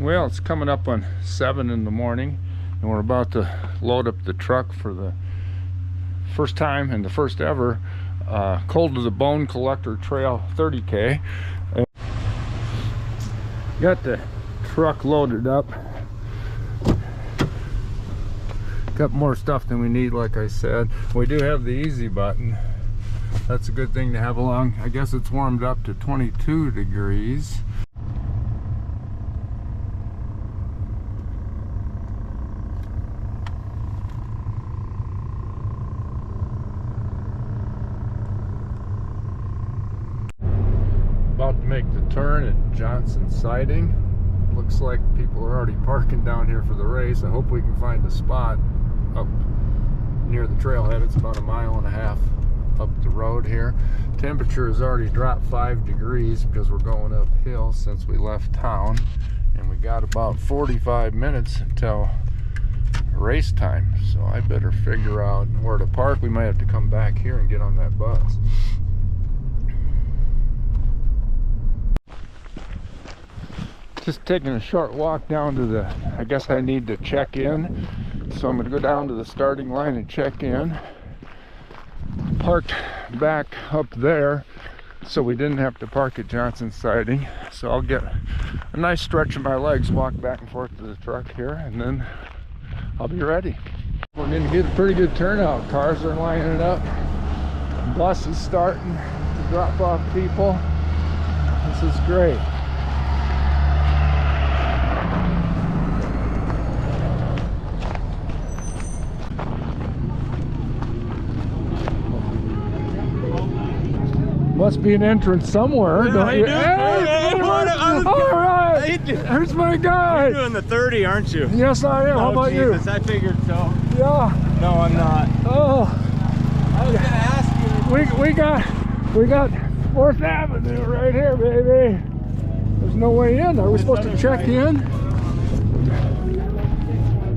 Well, it's coming up on 7 in the morning, and we're about to load up the truck for the first time and the first ever Cold to the Bone Collector Trail 30K. Got the truck loaded up. Got more stuff than we need, like I said. We do have the easy button. That's a good thing to have along. I guess it's warmed up to 22 degrees. About to make the turn at Johnson Siding. Looks like people are already parking down here for the race. I hope we can find a spot up near the trailhead. It's about 1.5 miles up the road here. Temperature has already dropped 5 degrees because we're going uphill since we left town, and we got about 45 minutes until race time, so I better figure out where to park. We might have to come back here and get on that bus. Just taking a short walk down to the, I guess I need to check in, so I'm going to go down to the starting line and check in. Parked back up there so we didn't have to park at Johnson Siding, so I'll get a nice stretch of my legs, walk back and forth to the truck here, and then I'll be ready. We're going to get a pretty good turnout. Cars are lining up, the bus is starting to drop off people. This is great. Must be an entrance somewhere, yeah, don't you? Hey, all right. Here's my guy. You're doing the 30, aren't you? Yes, I am. How about Jesus, you? I figured so. Yeah. No, I'm not. Oh. I was gonna ask you. We got 4th Avenue right here, baby. There's no way in. Are we supposed to check in?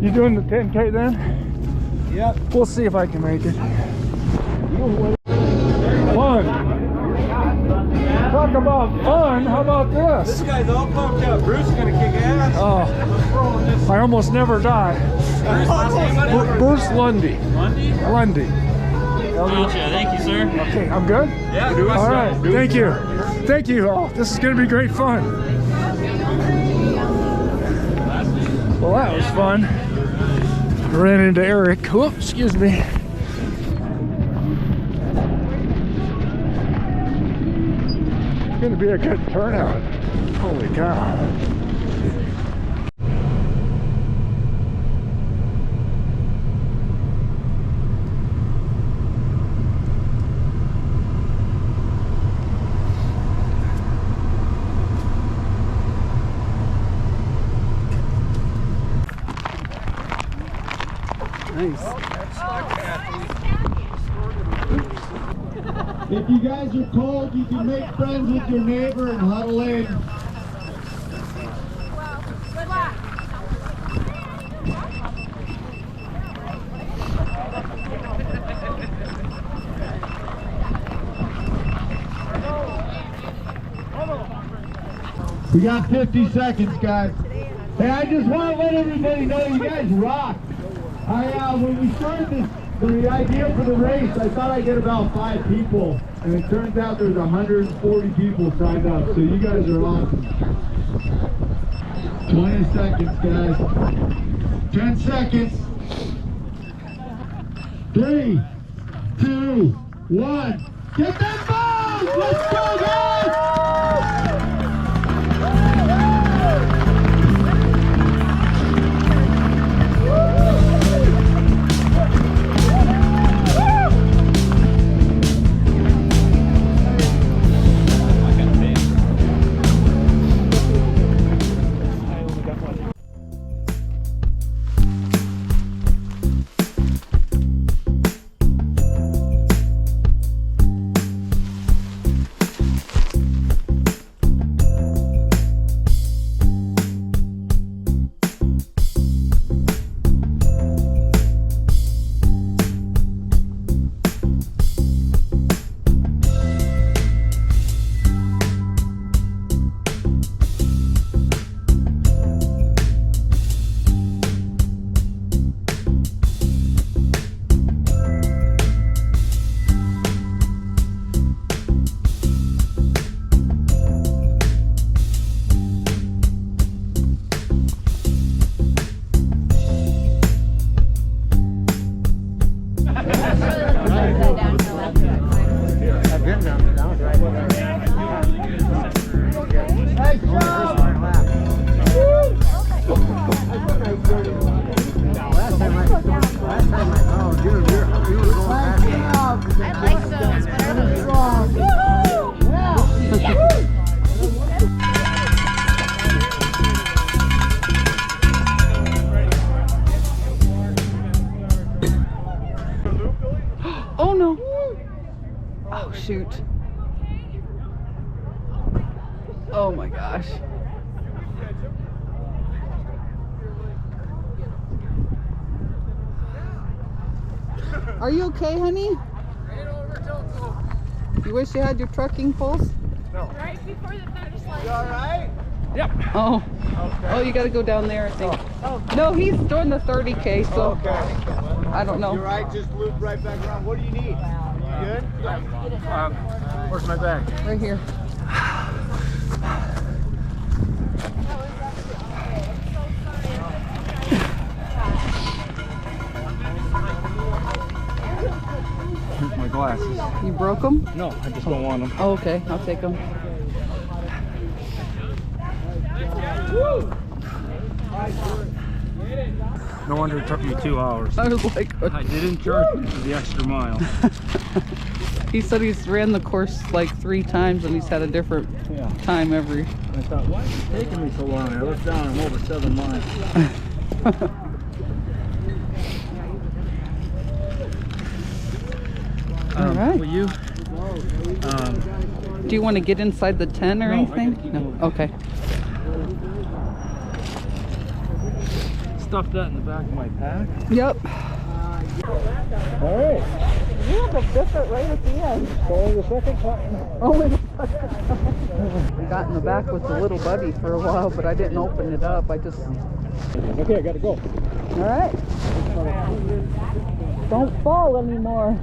You doing the 10K then? Yep. We'll see if I can make it. Fun. Talk about fun. How about this? This guy's all pumped up. Bruce is gonna kick ass. Oh, I almost never die. Bruce Lundy. Lundy. Gotcha. Thank you, sir. Okay, I'm good? Yeah. All right. Thank you. Thank you. Oh, this is going to be great fun. Well, that was fun. Ran into Eric. Whoop, excuse me. It's going to be a good turnout. Holy cow. If you guys are cold, you can make friends with your neighbor and huddle in. Good luck. We got 50 seconds, guys. Hey, I just want to let everybody know you guys rock. When we started this, the idea for the race, I thought I'd get about 5 people, and it turns out there's 140 people signed up, so you guys are awesome. 20 seconds, guys. 10 seconds. 3, 2, 1. Get that ball! Let's go, guys! shoot. Oh my gosh. Are you okay, honey? You wish you had your trucking poles? Right before the finish line. You alright? Yep. Oh. Okay. Oh, you gotta go down there, I think. No, he's doing the 30K, so Okay. I don't You know. alright? Just loop right back around. What do you need? You good? Where's my bag? Right here. Here's my glasses. You broke them? No, I just don't want them. Oh, okay, I'll take them. No wonder it took me 2 hours. I was like, what? I didn't charge me for the extra mile. He said he's ran the course like 3 times and he's had a different time every. I thought, why is it taking me so long? I looked down, I'm over 7 miles. All right. Will you? Do you want to get inside the tent or No, I anything? gotta keep No. moving. Okay. Stuff that in the back of my pack. Yep. All right. You have a different right at the end. Only the second time. Only the second time. We got in the back with the little buddy for a while, but I didn't open it up. I just. Okay, I gotta go. All right. Don't fall anymore.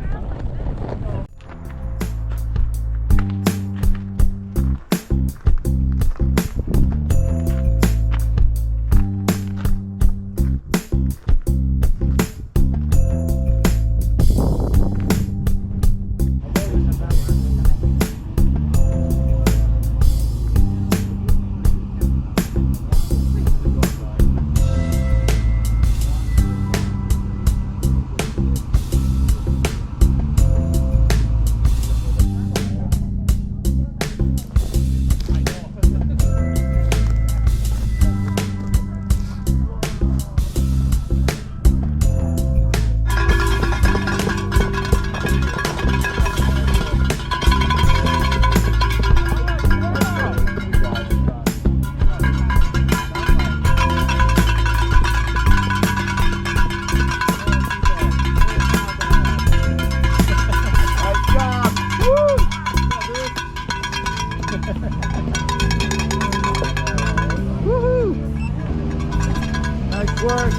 Nice work.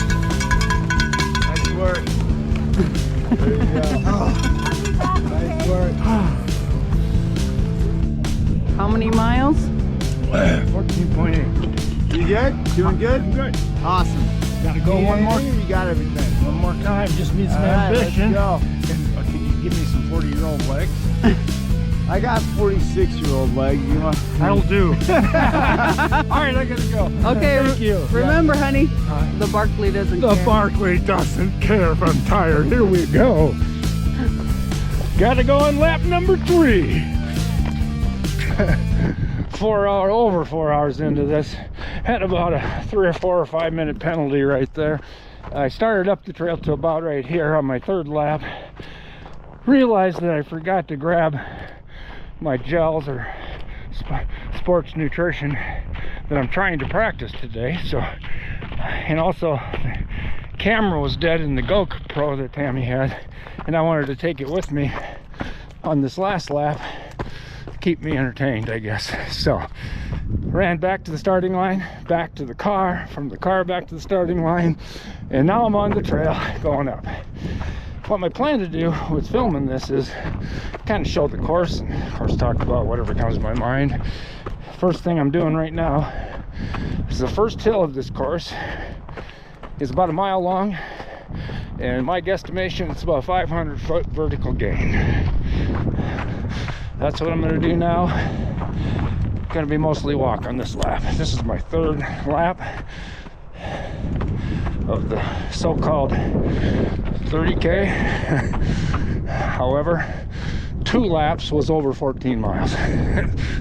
Nice work. There you go. Nice work. How many miles? 14.8. You good? Doing good? Good. Awesome. Gotta go one more. You got everything. One more time. Just need some All right, ambition. let's go. Can you give me some 40-year-old legs? I got 46-year-old legs. You want? That'll do. All right, I gotta go. Okay. Thank you. Remember, honey, the Barkley doesn't The care. Barkley doesn't care if I'm tired. Here we go. Gotta go on lap number 3. 4 hour, over 4 hours into this. Had about a 3 or 4 or 5 minute penalty right there. I started up the trail to about right here on my 3rd lap. Realized that I forgot to grab my gels or sports nutrition that I'm trying to practice today. So, and also the camera was dead in the GoPro that Tammy had, and I wanted to take it with me on this last lap to keep me entertained, I guess. So ran back to the starting line, back to the car, from the car back to the starting line, and now I'm on the trail going up. What my plan to do with filming this is kind of show the course and of course talk about whatever comes to my mind. First thing I'm doing right now is the first hill of this course is about a mile long, and my guesstimation it's about 500-foot vertical gain. That's what I'm going to do now. Going to be mostly walk on this lap. This is my 3rd lap of the so-called 30K. However, 2 laps was over 14 miles.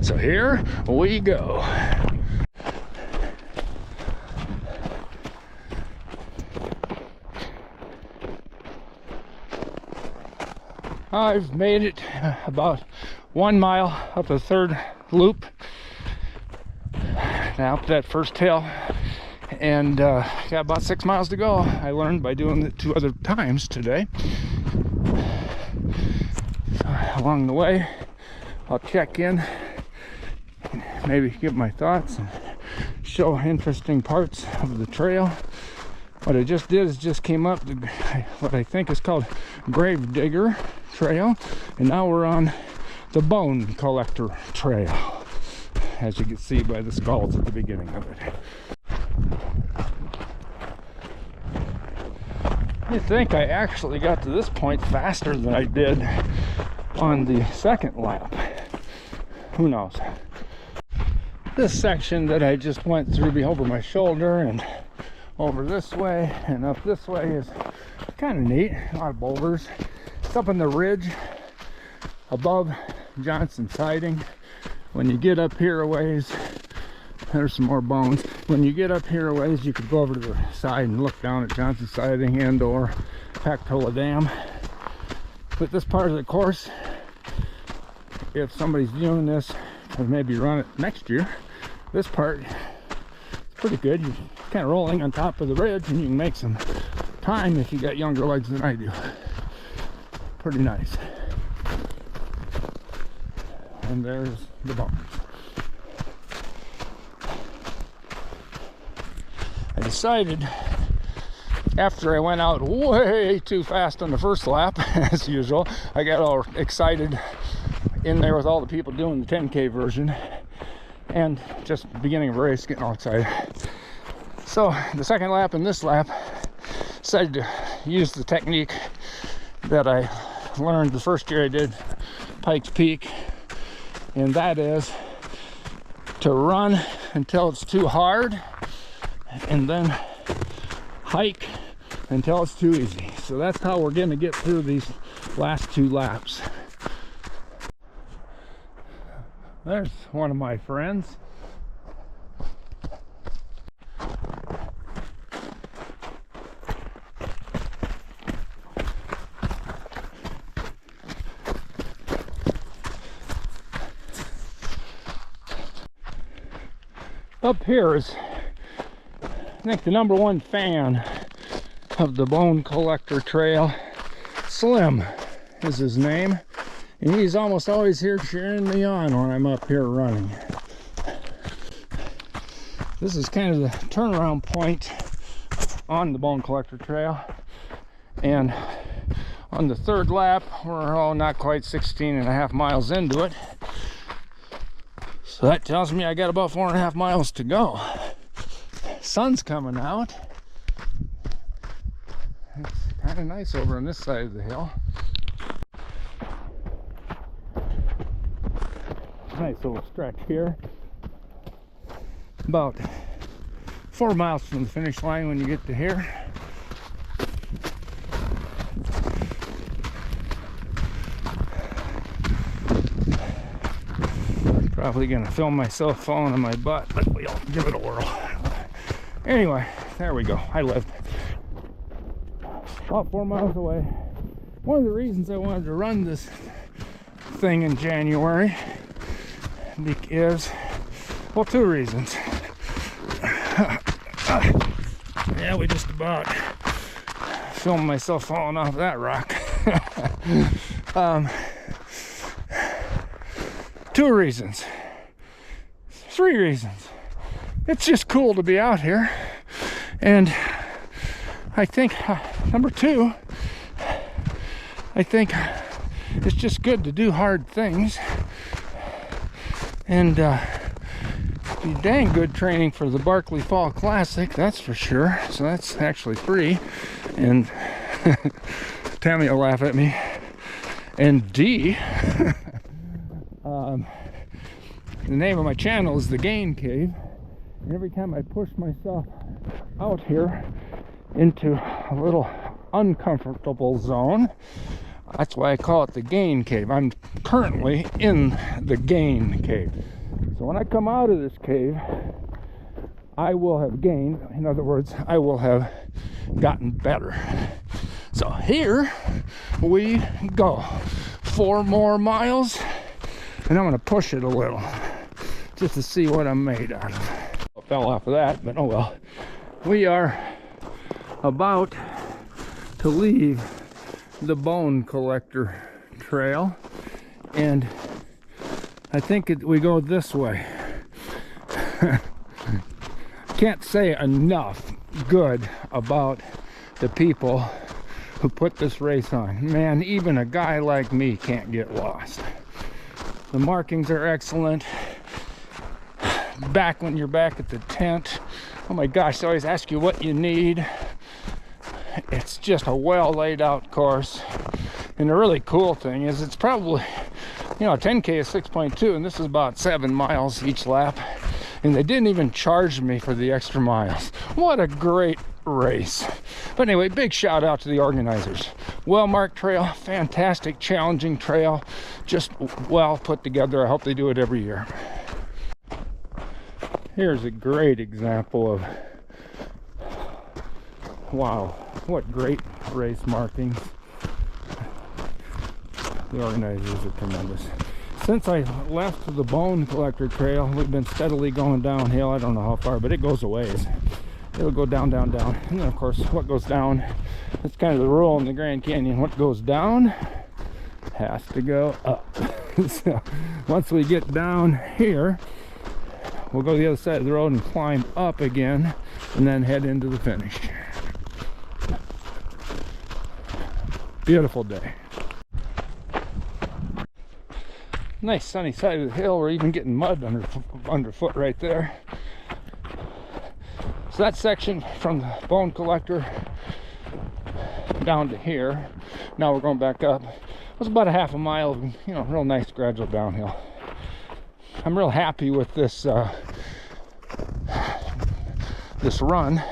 So here we go. I've made it about 1 mile up the third loop, now up that first hill, and got about 6 miles to go. I learned by doing it 2 other times today. Along the way, I'll check in, maybe give my thoughts and show interesting parts of the trail. What I just did is just came up the, what I think is called Grave Digger Trail, and now we're on the Bone Collector Trail, as you can see by the skulls at the beginning of it. I think I actually got to this point faster than I did on the second lap. Who knows? This section that I just went through over my shoulder and over this way and up this way is kind of neat. A lot of boulders. It's up on the ridge above Johnson Siding. When you get up here a ways, there's some more bones. When you get up here a ways, you could go over to the side and look down at Johnson Siding and or Pactola Dam. But this part of the course, if somebody's doing this or maybe run it next year, this part is pretty good. You're kind of rolling on top of the ridge and you can make some time if you got younger legs than I do. Pretty nice. And there's the bones. I decided after I went out way too fast on the first lap, as usual, I got all excited in there with all the people doing the 10K version and just beginning of a race, getting all excited. So the second lap and this lap, decided to use the technique that I learned the first year I did Pikes Peak, and that is to run until it's too hard and then hike until it's too easy. So that's how we're going to get through these last 2 laps. There's one of my friends. Up here is, I think, the #1 fan of the Bone Collector Trail. Slim is his name, and he's almost always here cheering me on when I'm up here running. This is kind of the turnaround point on the Bone Collector Trail, and on the third lap we're not quite 16.5 miles into it. So that tells me I got about 4.5 miles to go. Sun's coming out. It's kind of nice over on this side of the hill. Nice little stretch here. About 4 miles from the finish line when you get to here. Probably gonna film myself falling on my butt, but we'll give it a whirl. Anyway, there we go. I lived. About 4 miles away. One of the reasons I wanted to run this thing in January is, well, 2 reasons. Yeah, we just about filmed myself falling off that rock. 2 reasons. 3 reasons. It's just cool to be out here, and I think number 2, I think it's just good to do hard things, and be dang good training for the Barkley Fall Classic, that's for sure. So that's actually free, and Tammy will laugh at me. And D, the name of my channel is The Gain Cave, and every time I push myself out here into a little uncomfortable zone, that's why I call it the Gain Cave. I'm currently in the Gain Cave. So when I come out of this cave, I will have gained. In other words, I will have gotten better. So here we go. 4 more miles, and I'm gonna push it a little just to see what I'm made out of. I fell off of that, but oh well. We are about to leave the bone collector trail, and I think we go this way. Can't say enough good about the people who put this race on. Man, even a guy like me can't get lost. The markings are excellent. Back when you're back at the tent, oh my gosh, they always ask you what you need. It's just a well laid out course. And the really cool thing is it's probably, you know, 10K is 6.2, and this is about 7 miles each lap. And they didn't even charge me for the extra miles. What a great race. But anyway, big shout out to the organizers. Well marked trail, fantastic, challenging trail, just well put together. I hope they do it every year. Here's a great example of, wow, what great race markings. The organizers are tremendous. Since I left the bone collector trail, we've been steadily going downhill. I don't know how far, but it goes a ways. It'll go down, down, down. And then of course, what goes down, that's kind of the rule in the Grand Canyon. What goes down has to go up. So once we get down here, we'll go to the other side of the road and climb up again, and then head into the finish. Beautiful day. Nice sunny side of the hill. We're even getting mud underfoot right there. So that section from the bone collector down to here, now we're going back up, was about a half a mile of, you know, real nice gradual downhill. I'm real happy with this this run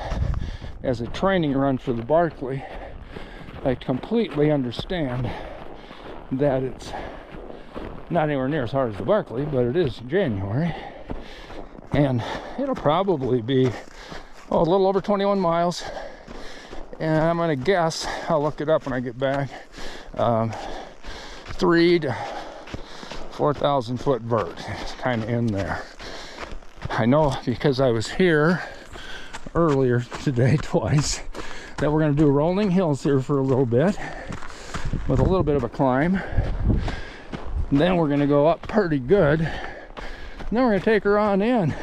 as a training run for the Barkley. I completely understand that it's not anywhere near as hard as the Barkley, but it is January, and it'll probably be a little over 21 miles, and I'm gonna guess, I'll look it up when I get back, 3,000 to 4,000 foot vert. It's kind of in there. I know because I was here earlier today twice that we're going to do rolling hills here for a little bit with a little bit of a climb. And then we're going to go up pretty good. And then we're going to take her on in.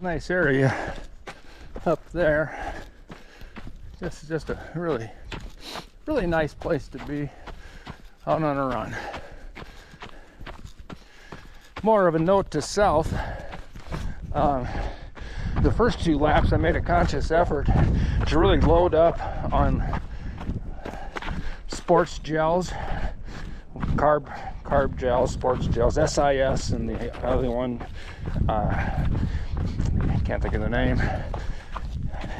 Nice area up there. This is just a really nice place to be out on a run. More of a note to self, the first 2 laps I made a conscious effort to really load up on sports gels, carb gels, sports gels, SIS, and the other one, I can't think of the name.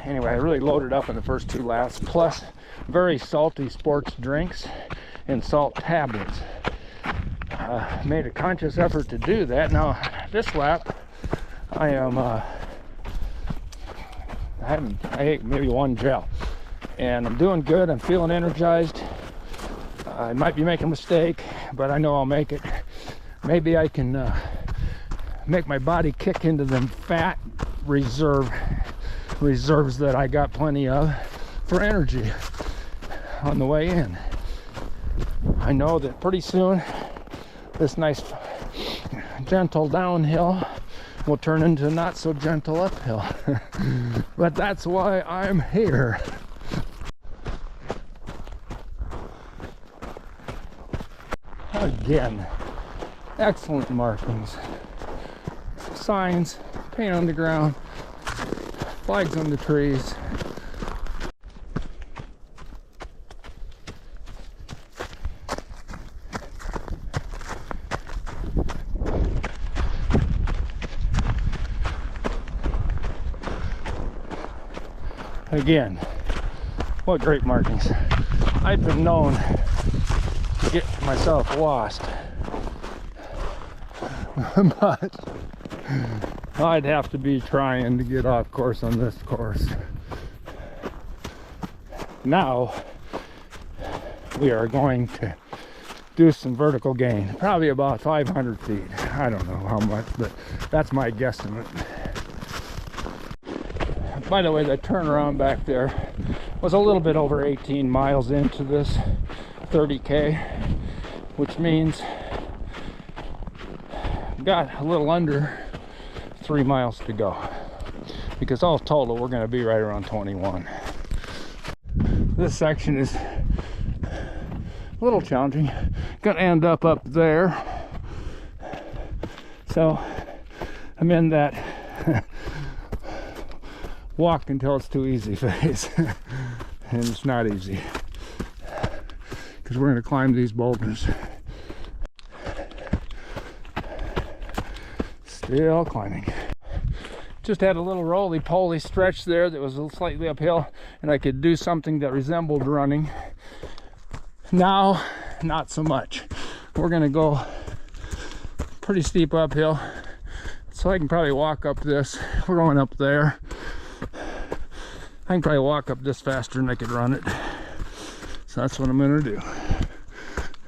Anyway, I really loaded up in the first 2 laps, plus very salty sports drinks and salt tablets. Made a conscious effort to do that. Now this lap I ate maybe 1 gel, and I'm doing good. I'm feeling energized. I might be making a mistake, but I know I'll make it. Maybe I can make my body kick into them fat reserves that I got plenty of for energy on the way in. I know that pretty soon this nice gentle downhill will turn into not so gentle uphill. But that's why I'm here. Again, excellent markings, signs, paint on the ground, flags on the trees. Again, what great markings. I've been known to get myself lost but I'd have to be trying to get off course on this course. Now we are going to do some vertical gain, probably about 500 feet. I don't know how much, but that's my guesstimate. By the way, the turnaround back there was a little bit over 18 miles into this 30K, which means got a little under 3 miles to go, because all total we're going to be right around 21. This section is a little challenging. Gonna end up there, so I'm in that walk until it's too easy phase. And it's not easy because we're going to climb these boulders. Still climbing. Just had a little roly-poly stretch there that was a little slightly uphill, and I could do something that resembled running. Now, not so much. We're going to go pretty steep uphill, so I can probably walk up this. We're going up there. I can probably walk up this faster than I could run it. So that's what I'm going to do.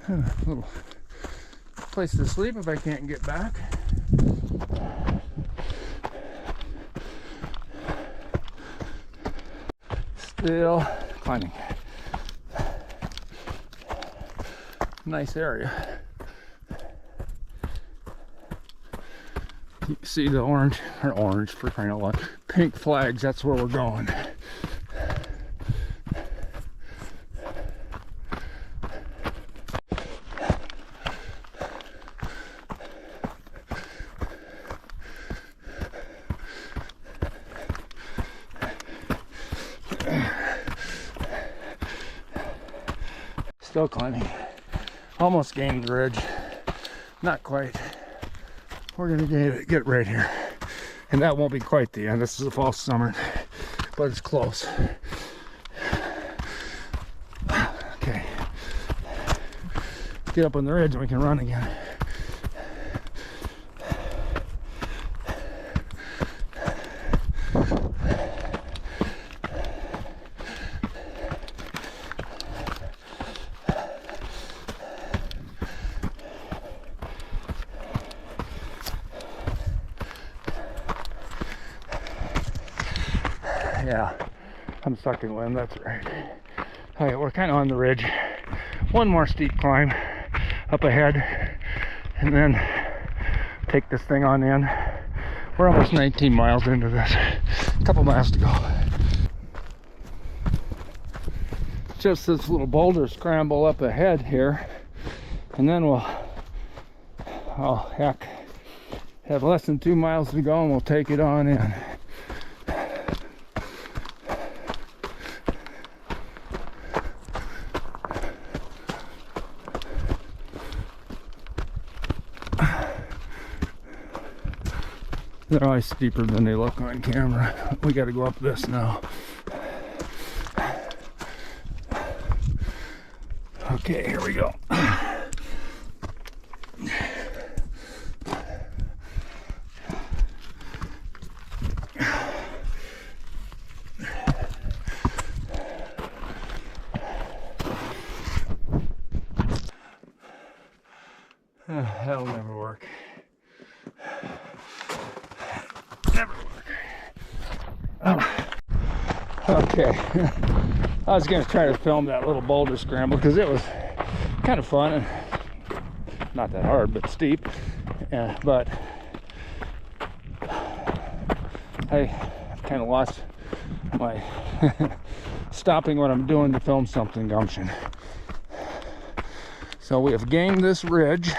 A little place to sleep if I can't get back. Still climbing. Nice area. You can see the orange for crying out loud, pink flags. That's where we're going. Still climbing. Almost gained the ridge. Not quite. We're gonna get right here. And that won't be quite the end. This is a false summit, but it's close. Okay. Get up on the ridge and we can run again. Yeah, I'm sucking wind, that's right. Alright, we're kind of on the ridge. One more steep climb up ahead, and then take this thing on in. We're almost 19 miles into this. A couple miles to go. Just this little boulder scramble up ahead here, and then we'll, oh heck, have less than 2 miles to go and we'll take it on in. They're always steeper than they look on camera. We got to go up this now. Okay, here we go. That'll never work. Never work. Oh. Okay. I was going to try to film that little boulder scramble because it was kind of fun and not that hard, but steep. But I kind of lost my stopping what I'm doing to film something gumption. So we have gained this ridge,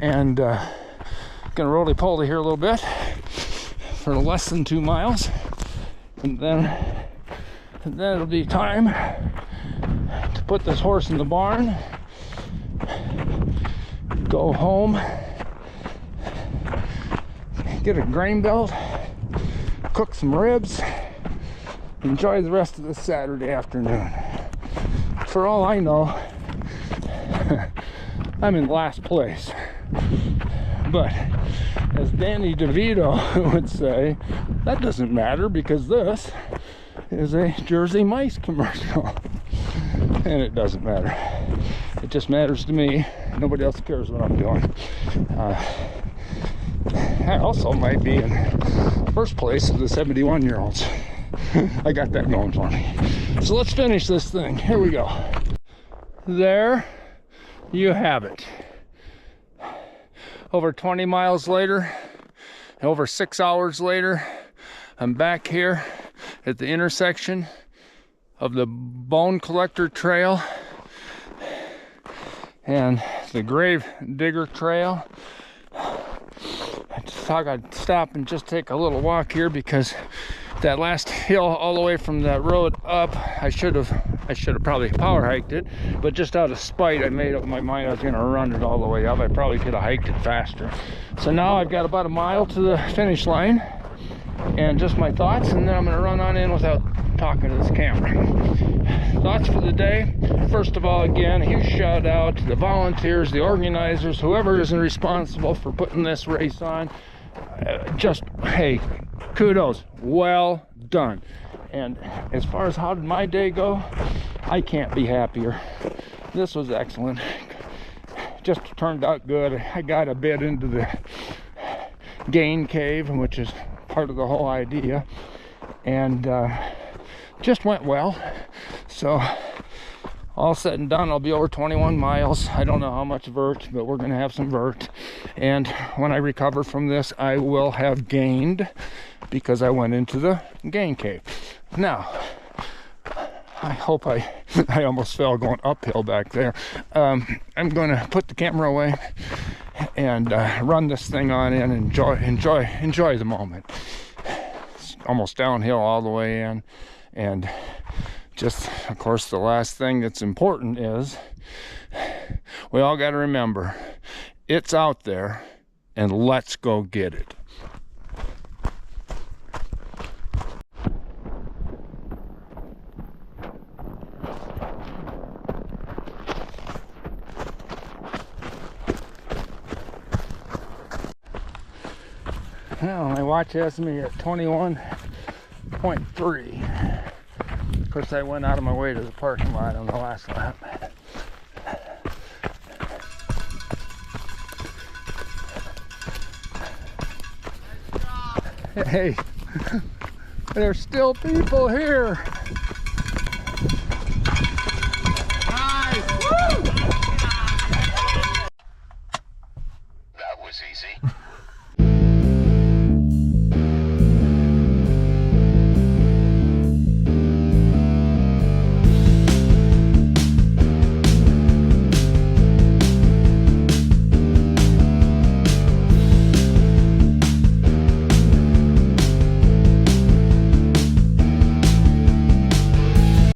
and gonna roly-poly here a little bit for less than 2 miles, and then it'll be time to put this horse in the barn, go home, get a grain belt, cook some ribs, enjoy the rest of the Saturday afternoon. For all I know, I'm in last place. But as Danny DeVito would say, that doesn't matter because this is a Jersey Mice commercial. And it doesn't matter. It just matters to me. Nobody else cares what I'm doing. I also might be in first place of the 71-year-olds. I got that going for me. So let's finish this thing. Here we go. There you have it. Over 20 miles later, over 6 hours later, I'm back here at the intersection of the Bone Collector Trail and the Grave Digger Trail. I just thought I'd stop and just take a little walk here because that last hill all the way from that road up, I should have probably power hiked it, but just out of spite I made up my mind I was going to run it all the way up. I probably could have hiked it faster. So now I've got about a mile to the finish line and just my thoughts, and then I'm going to run on in without talking to this camera. Thoughts for the day. First of all, again, a huge shout out to the volunteers, the organizers, whoever is responsible for putting this race on. Just, hey, kudos, well done. And as far as how did my day go, I can't be happier. This was excellent. Just turned out good. I got a bit into the gain cave, which is part of the whole idea, and just went well. So all said and done, I'll be over 21 miles. I don't know how much vert, but we're gonna have some vert, and when I recover from this I will have gained because I went into the gain cave. Now I hope I almost fell going uphill back there. I'm gonna put the camera away and run this thing on in and enjoy the moment. It's almost downhill all the way in, and just, of course, the last thing that's important is we all got to remember it's out there, and let's go get it. Well, my watch has me at 21.3. Of course, I went out of my way to the parking lot on the last lap. Hey, there's still people here.